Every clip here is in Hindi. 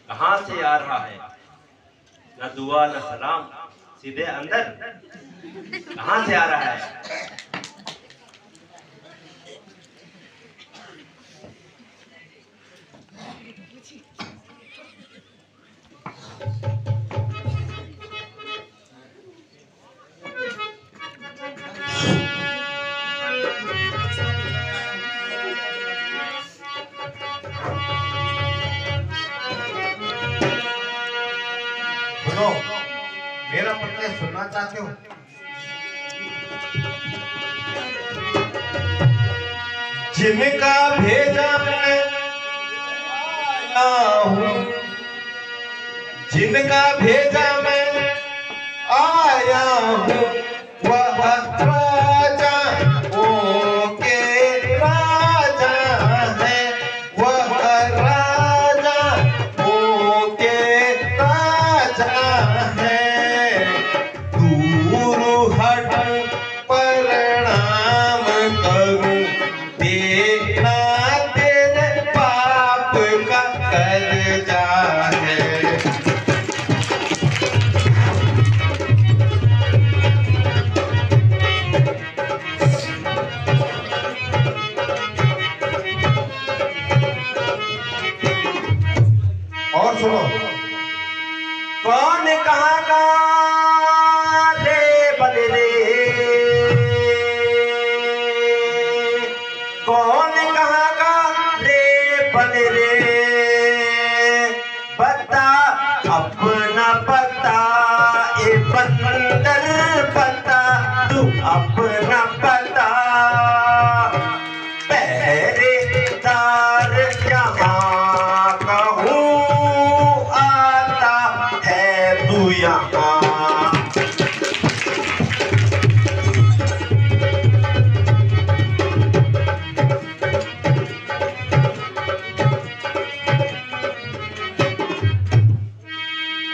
कहां से आ रहा है? न दुआ न सलाम, सीधे अंदर। कहां से आ रहा है? मेरा पत्र सुनना चाहते हो? जिनका भेजा मैं आया हूँ, जिनका भेजा मैं आया हूँ, वह राजा के राजा है, वह राजा के राजा है। दूर हट प्रणाम करूं, देना तेरे पाप का कर्जा है। और सुनो, कौन कहाँ का रे बदले, कौन कहाँ का रे बदले, बता अपना पता, ए बंदर बता तू अपना पता। पहरेदार यहाँ कहूँ आता है तू यहाँ।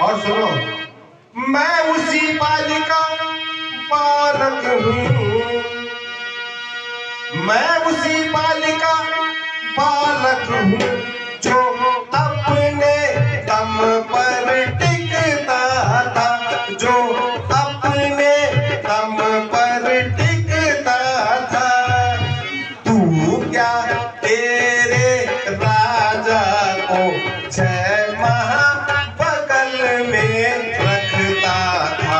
और सुनो, मैं उसी बालिका बालक हूँ, मैं उसी बालिका बालक हूँ, जो अपने दम पर टिकता था, जो अपने दम पर टिकता था। तू क्या तेरे राजा को 6 माह बगल में रखता था।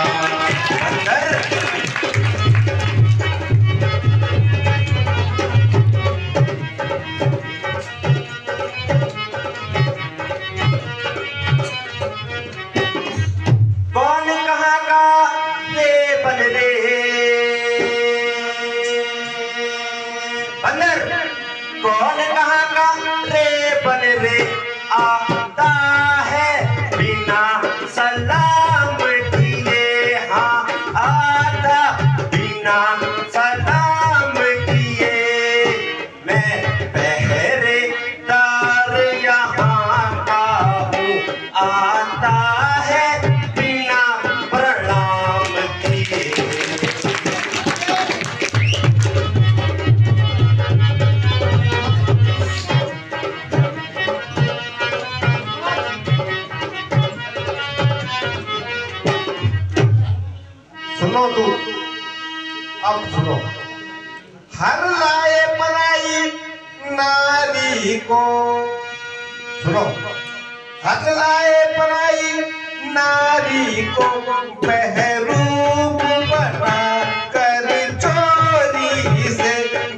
बंदर कौन कहाँ का रे बन रे आता है बिना सलाम किए, हाँ आता बिना सलाम किए। मैं पहरेदार यहाँ का हूँ, आता है बिना प्रणाम किए। सुनो तू, अब सुनो। हर लाए बनाई नारी को, सुनो। हर लाए बनाई नारी को बहरूप बना कर चोरी से,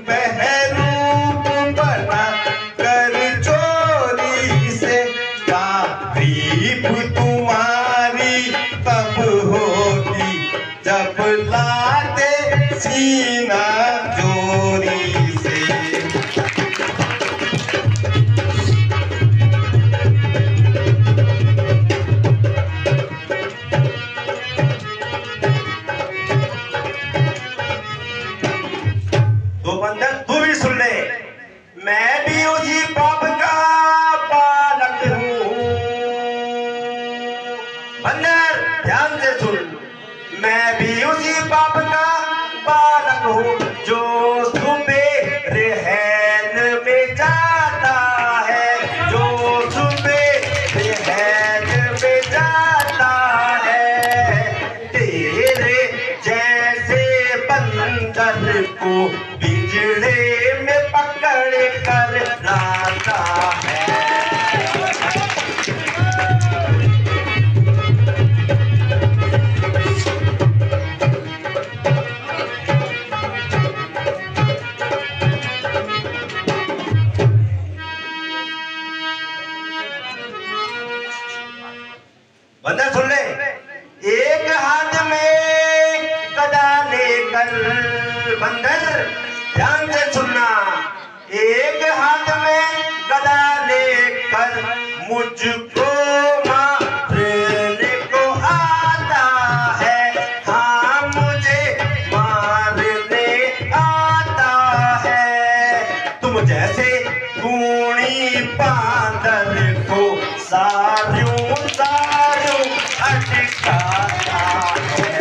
बहरूप बना कर चोरी से। तारीफ तुम्हारी तब होगी जब लाते सीना चोरी से। तो बंदर तू भी सुन ले, मैं भी उसी बाप का बालक हूँ। बंदर ध्यान से सुन, मैं भी उसी बाप का बालक हूँ जो सुबह रहन में जाता है, जो सुबह रहन में जाता है। तेरे जैसे बंदर को पिंजड़े में पकड़ कर लाता है। बंदर सुन ले, एक हाथ में गदा लेकर, बंदर ध्यान से सुनना, एक हाथ में गदा लेकर मुझको मारने को आता है, हाँ मुझे मारने आता है। तुम जैसे कूणी बांदर को सारूं सारूं अटकाता है।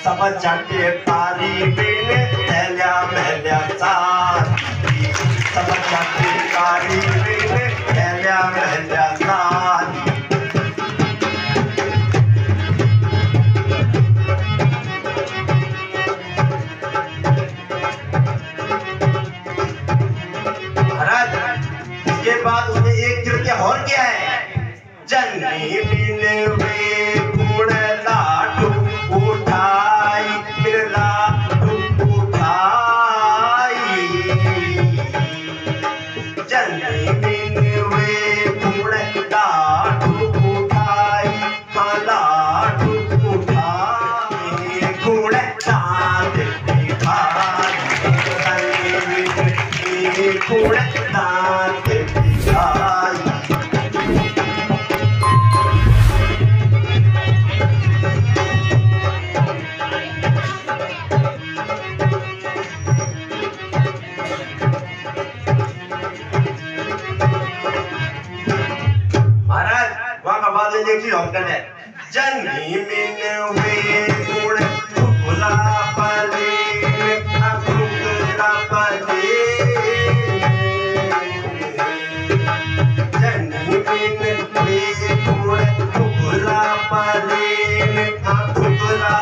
सब जाके पारी बिन थैल्या महल्या सारी, सब जाके पारी बिन थैल्या महल्या सारी। महाराज इसके बाद उसने एक चिर के और किया है, जन्नी बिन वे गुण लाडू उठाई, फिर लाडू उठाई। जन्नी बिन वे गुण लाडू उठाई, हाँ लाडू उठाई। गुण दांत दिखाई, गुण दांत दिखाई। जन्नी बिन वे गुण भुला पले, भुला पले। जन्नी बिन वे गुण भुला पले, भुला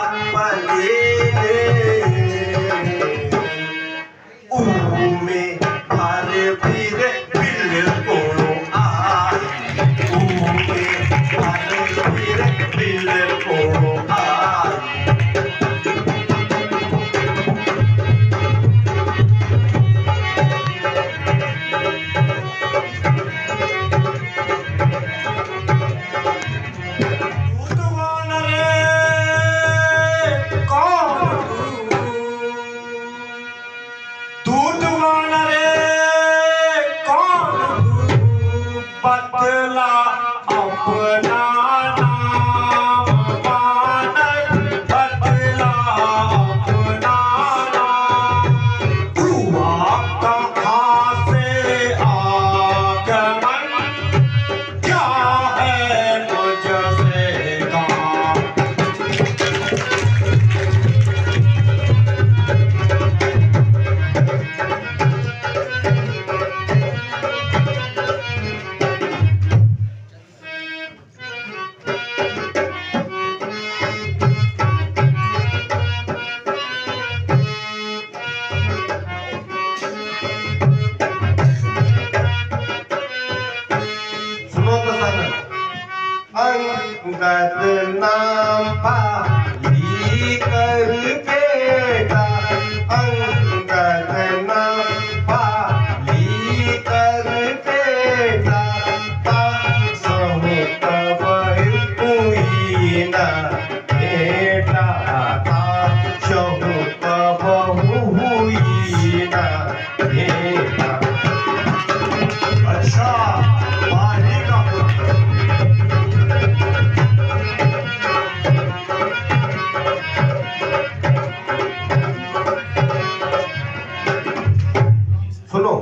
पाली कर बेटा अंगद नाम पाली कर बेटा तासहु तब हुई न बेटा तासहु तब हुई न बेटा। अच्छा पाली का सुनो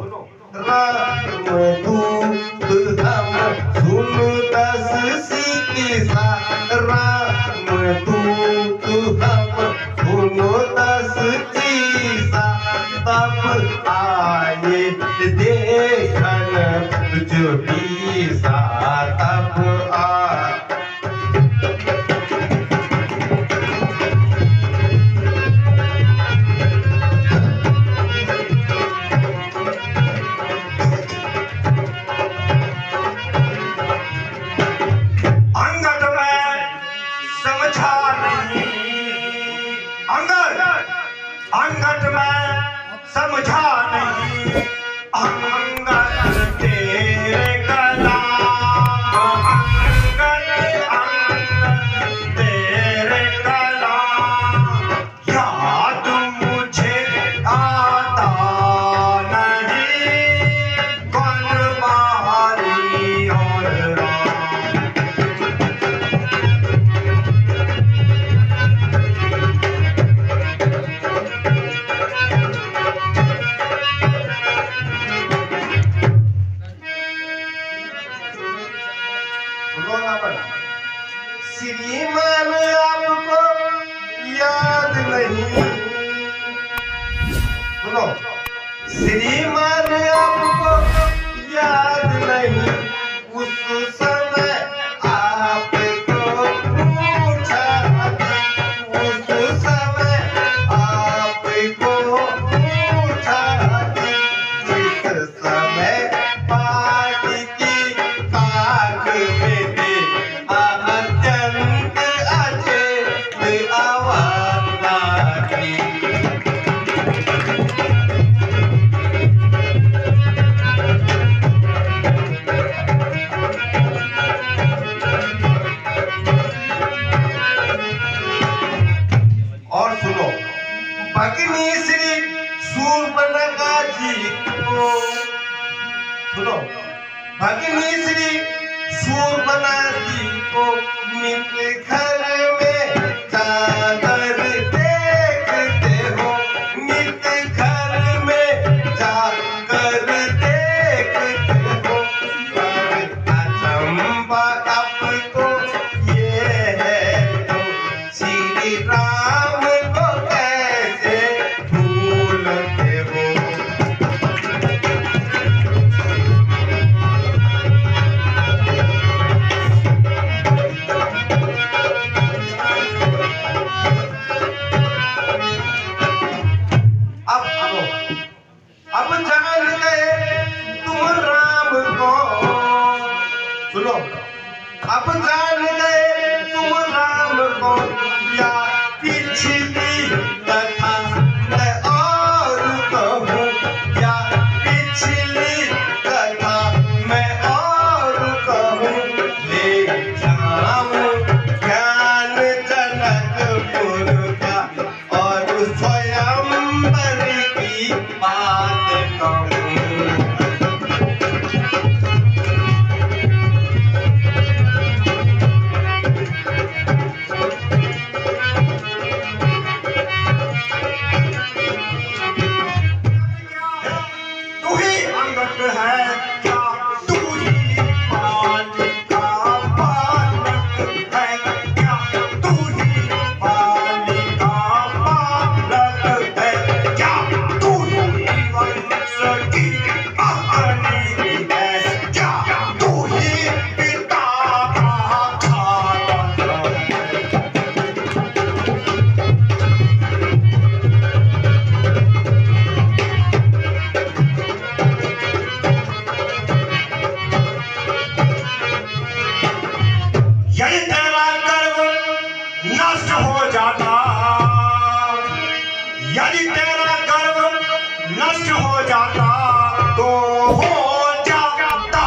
राम दूत हम सुन दस सीसा राम दूत हम सुनो दस सीसा तब आए देखन जुटीसा तब आए अंगद में समझा नहीं अंगद में समझा नहीं अंगद तेरे कलाम अंगद तेरे कलाम याद मुझे आता नहीं कौन बारी और राम। श्रीमान आपको याद नहीं सुनो श्रीमान आपको याद नहीं उस समय आपको पूछा उस समय आपको पूछा जिस समय पार्टी की ताक में थे अत्यंत अचेत आवाज की। और सुनो भगिनी श्री शूर्पणखा जी को सुनो भगिनी श्री शूर्पणखा जी को नित घर में जाकर देखते हो नित घर में जाकर देखते हो अचंबा आपको ये है तो श्री राम को कैसे भूलते हो। अब जान गए तुम राम को सुनो अब जान गए तुम राम को या पिछली कथा मैं और कहूँ या पिछली कथा मैं और कहूँ ले जाऊँ ज्ञान जनकपुर का और स्वयंवर की बात कहूँ। नष्ट हो जाता, यदि तेरा गर्व नष्ट हो जाता तो हो जाता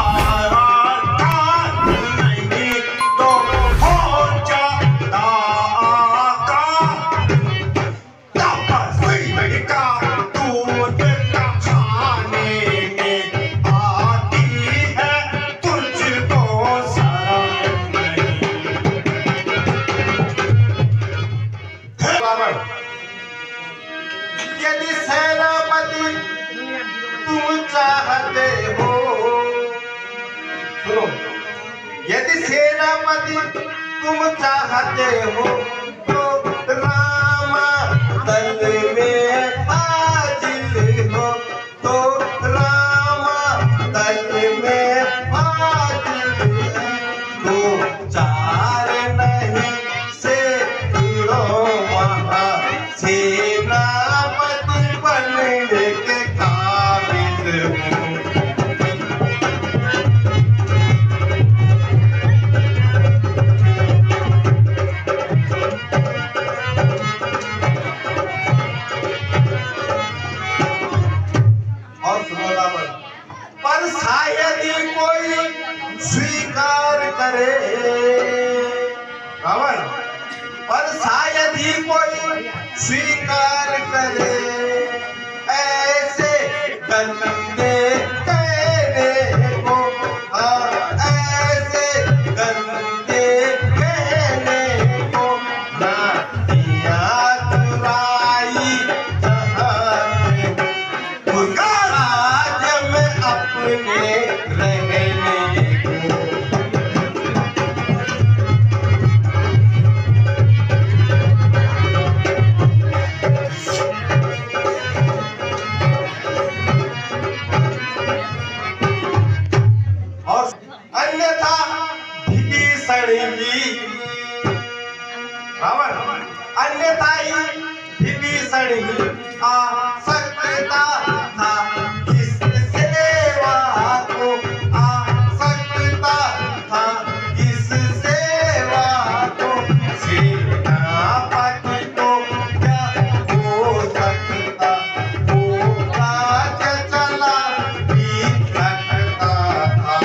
आका, नहीं तो हो जाता आका। तपस्वी का दूध का खाने में आती है, तुझको शर्म नहीं। यदि सेनापति तुम चाहते हो, सुनो, यदि सेनापति तुम चाहते हो तो राम दल में हाजिर हो, तो राम दल में हाजिर हो। चार नहीं से वहाँ सेनापति बनने के काबिल हो। और सुनो रावण, पर शायद ही कोई स्वीकार करे, रावण, पर शायद ही कोई स्वीकार करे ऐसे गंदे कहने को, ऐसे गंदे कहने को। ना दिया चुराई जहां उनका राज्य में अपने रहने को। और अन्यथा विभीषण ही, रावण, अन्यथा ही विभीषण ही आ सकता था इस सेवा को, आ सकता था इस सेवा को। सेनापति को क्या हो सकता, वो राज्य चला भी सकता था।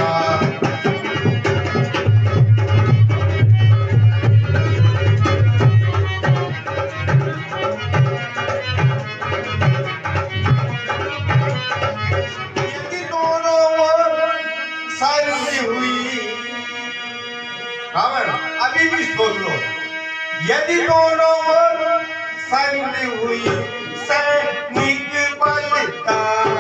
यदि दोनों ओर संधि हुई, रावण अभी भी सोच लो, यदि दोनों ओर संधि हुई, सैनिक बलिदान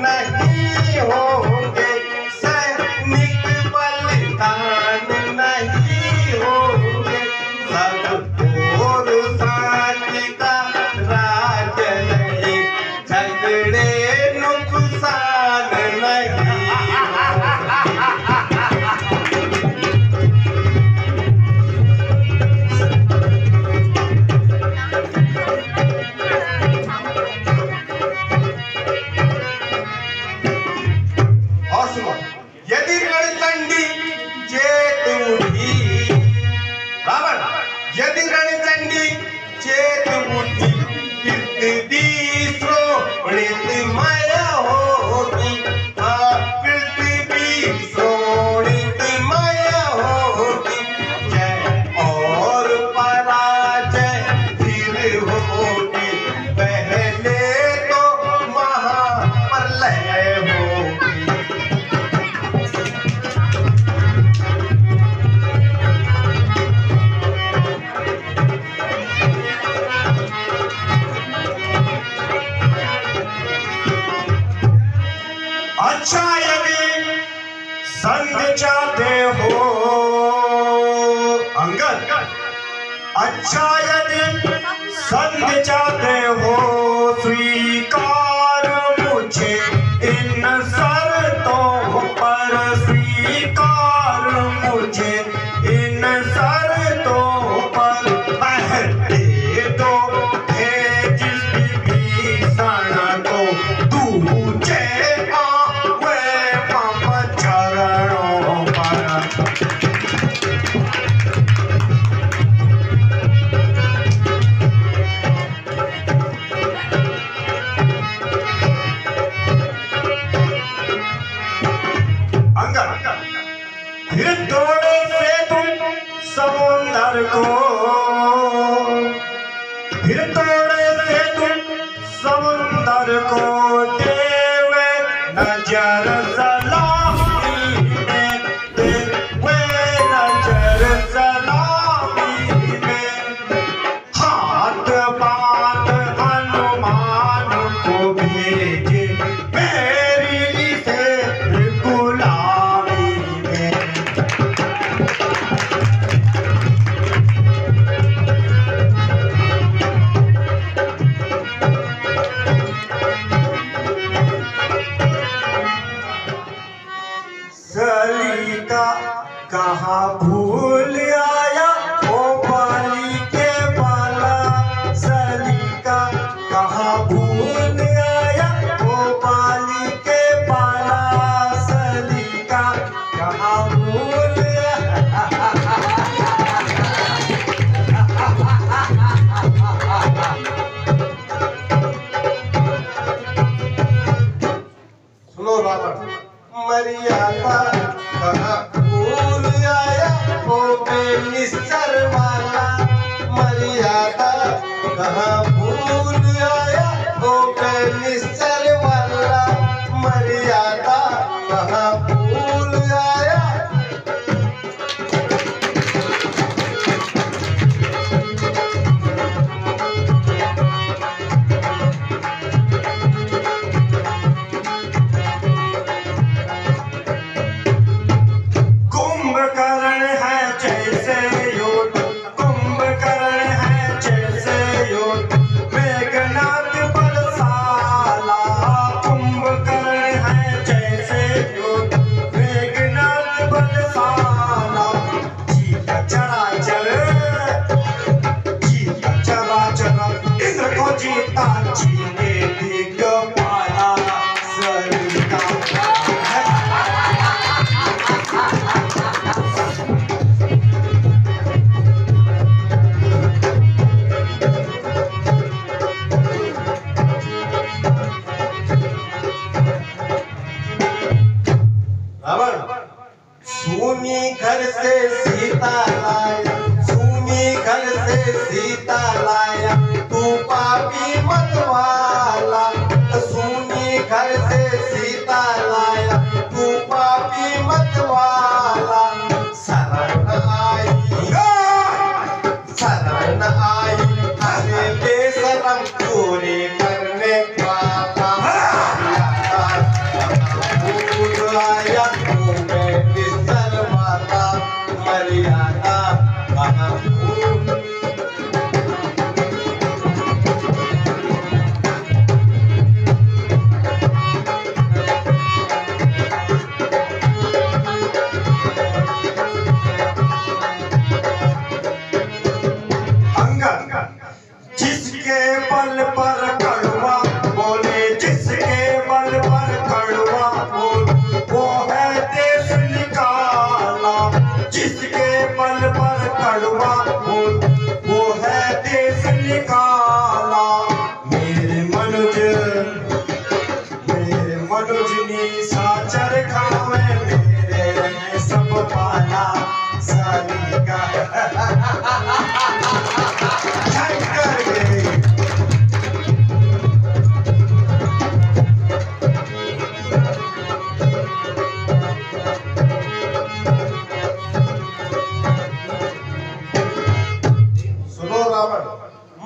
नहीं होंगे, सैनिक बलिदान नहीं होंगे। सब ओर शांति का राज नहीं, झगड़े नुकसान नहीं। और सुनो, यदि रणचंडी चेत उठी, रावण, यदि रणचंडी चेत उठी, पृथ्वी शोणितमय होगी, पृथ्वी शोणितमय होगी। जय और पराजय फिर होगी, पहले तो महाप्रलय होगी। अच्छा यदि संधि चाहते हो अंगद, अच्छा यदि संधि चाहते हो, स्वीकार मुझे इन शर्तों पर, स्वीकार मुझे इन शर्तों पर। पहले दो थे जिस विभीषण को, दूजे आवे मम चरणों पर। फिर तोड़े से तुम समुंदर को देवे नजर सलामी में, देवे नजर सलामी में। हाथ बांध हनुमान को भेजे मेरी से गुलामी में। सलीका कहाँ भूल आया ओ बाली के बाला, सलीका कहाँ भूल आया ओ बाली के बाला, सलीका कहाँ भूल आया। सुनो रावण, मर्यादा कहाँ भूल आया ओ बेनिस्तर वाला, मर्यादा कहाँ भूल आया ओ बेनिस्तर वाला, मर्यादा कहाँ भूल आया। कुंभकर्ण है जैसे योद्ध, कुंभकर्ण है जैसे योद्ध, मेघनाद बलशाला, कुंभकर्ण है जैसे योद्ध, मेघनाद बलशाला। जीता चराचर, जीता चराचर, इंद्र को जीता जीने दिग्पाला, सलीका। सुनी घर से सीता लाया, सुनी घर से सीता लाया, तू पापी मत वाला, सुनी घर से सीता लाया, तू पापी मत वाला। शरण आई, शरण आई, अरे बेशरम चोरी करने वाला, भूल आया मर्यादा कहाँ भूल। अंगद जिसके बल पर कड़वा बोले, जिसके बल पर कड़वा बोल, वो है देश निकाला, जिसके बल पर कड़वा बोल, वो है देश निकाला। मेरे मनुज निशाचर खावे, मेरे रहे सब पाला, सलीका।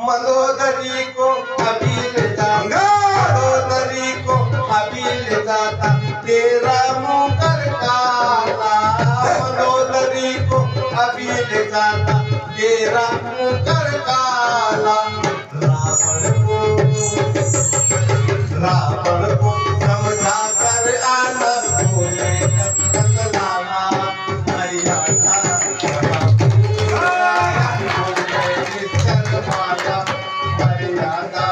मंदोदरी को अभी ले जाऊंगा, मंदोदरी को अभी ले जाता, तेरा मुंह कर काला, मंदोदरी को अभी ले जाता, तेरा मुंह कर काला। रावण को समझा कर आना, बोले दशरथ लाला, मर्यादा मर्यादा।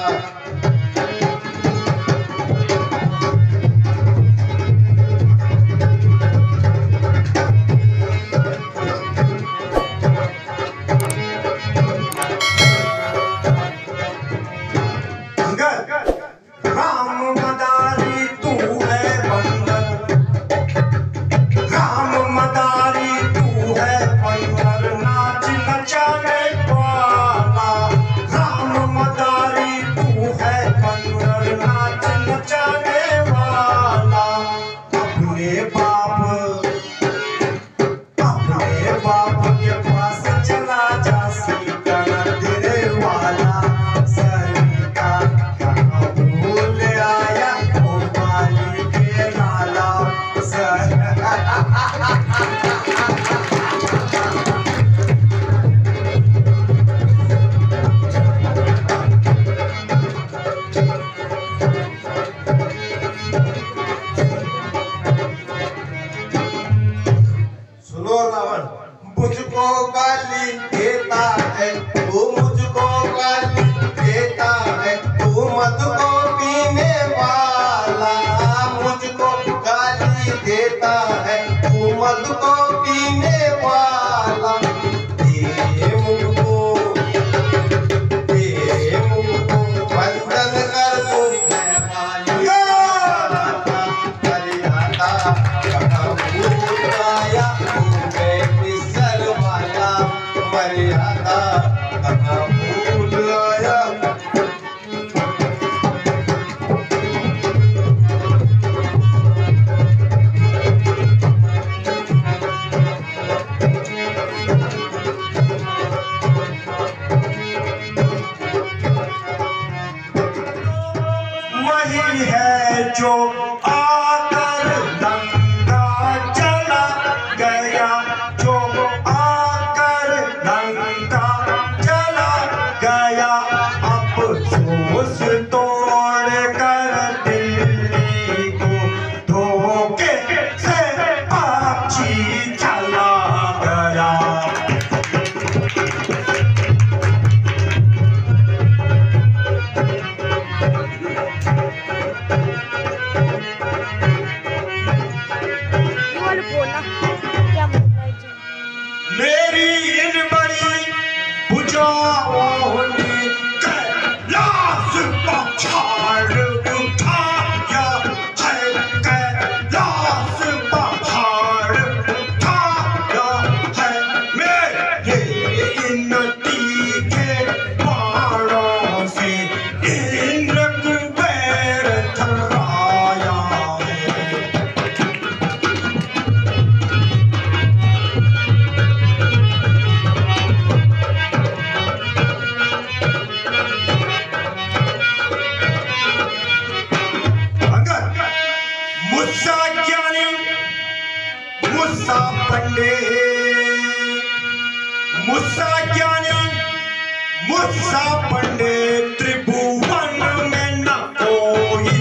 सा पंडित त्रिभुवन में न कोई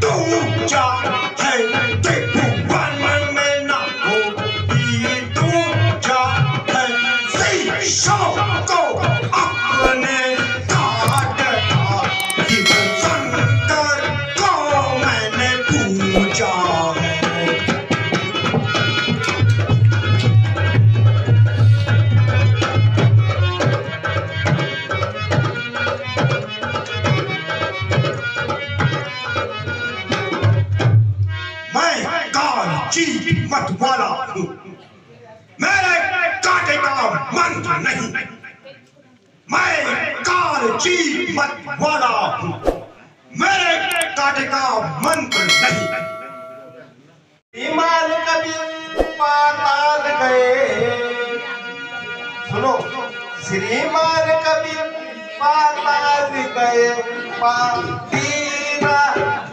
दूजा है, त्रिभुवन में न कोई दूजा है। शीशों को अपने काट शिव शंकर को मैंने पूजा है। जी मत वाला हूँ, मेरे काटे का मंत्र नहीं। मैं काल जी मत वाला हूँ, मेरे काटे का मंत्र नहीं। ईमान कभी पाताल गए, सुनो, श्रीमान कभी पाताल गए, पातीरा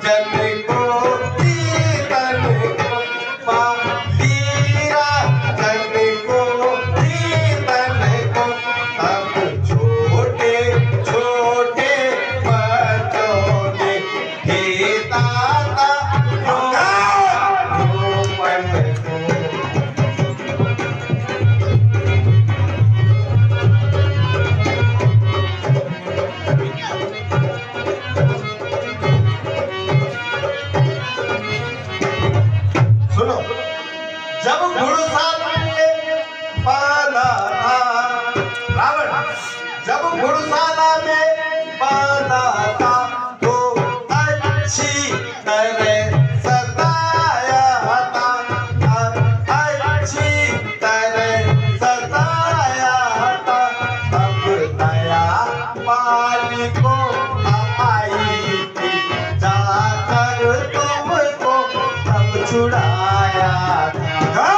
जन को तीरन को, पातीरा जन को तीरन को। अब छोटे छोटे बच्चों ने हे दाता जब घुड़साला में बांधा था रावण, जब घुड़साला में बांधा था तो अच्छी तरह सताया था, अच्छी तरह सताया था। तब दया पाली को आई थी, जाकर तुमको तब छुड़ाया था।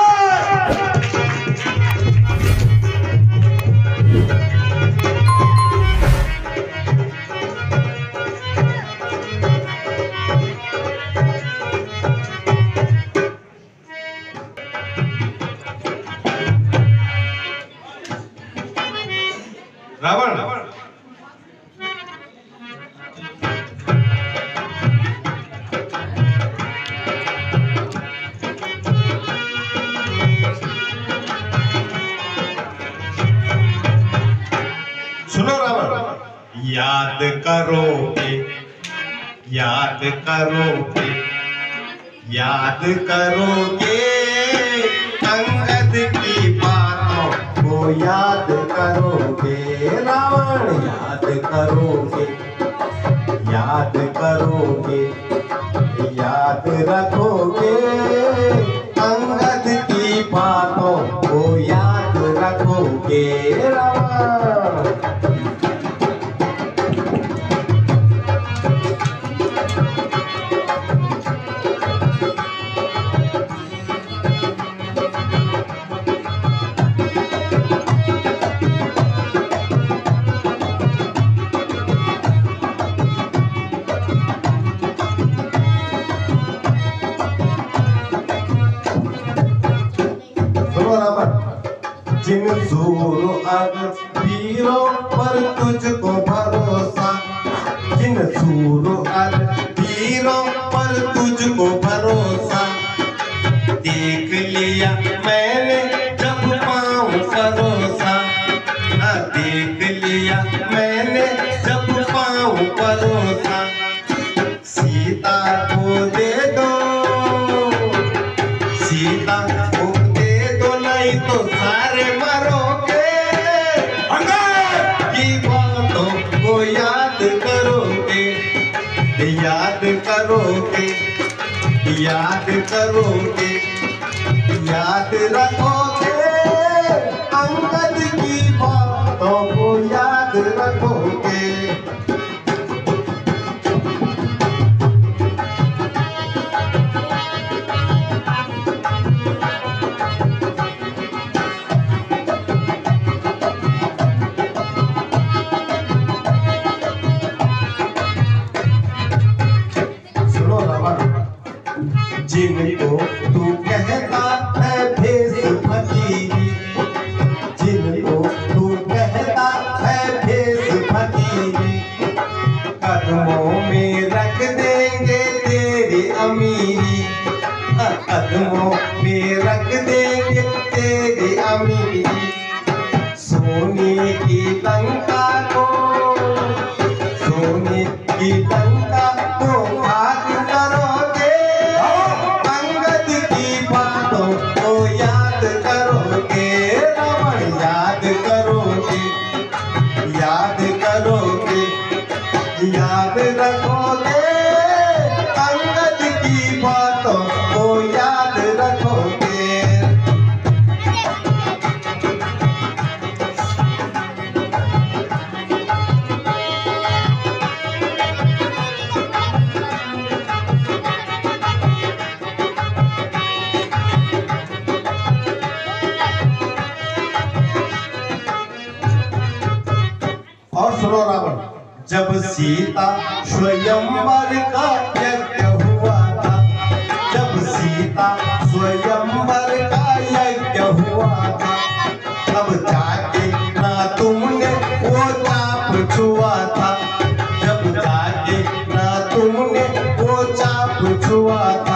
रावण सुनो, रावण याद करोगे, याद करोगे, याद करोगे अंगद की बातों को याद करोगे। रावण याद करोगे, याद करोगे, याद रखोगे अंगद की बातों को याद रखोगे। रावण जिन जोरों अब वीरों पर तुझको भरोसा, जिन जोरों अब वीरों पर तुझको भरोसा। देख लिया मैंने जब पाँव परोसा, देख लिया मैंने जब पाँव परोसा। सीता को दे दो, सीता को दे दो, नहीं तो सारे मरोगे। की बातों को याद करोगे, याद करोगे, याद करोगे, याद रखोगे अंगद की बातों को याद रखोगे। जिनको तू कहता है भेष फकीरी, जिनको तू कहता है भेष फकीरी। कदमों में रख देंगे तेरी अमीरी। सोने की लंका को, सोने की लंका को खाक करोगे, अंगद की बातों को याद करोगे, रावण याद करोगे, याद करोगे, याद रखोगे, अंगद की बातों को याद रखोगे। और सुनो रावण, जब सीता स्वयंवर का यज्ञ हुआ था, जब सीता स्वयंवर का यज्ञ हुआ था, तब जाके ना तुमने वो चाप छुआ था, जब जाके ना तुमने वो चाप छुआ था।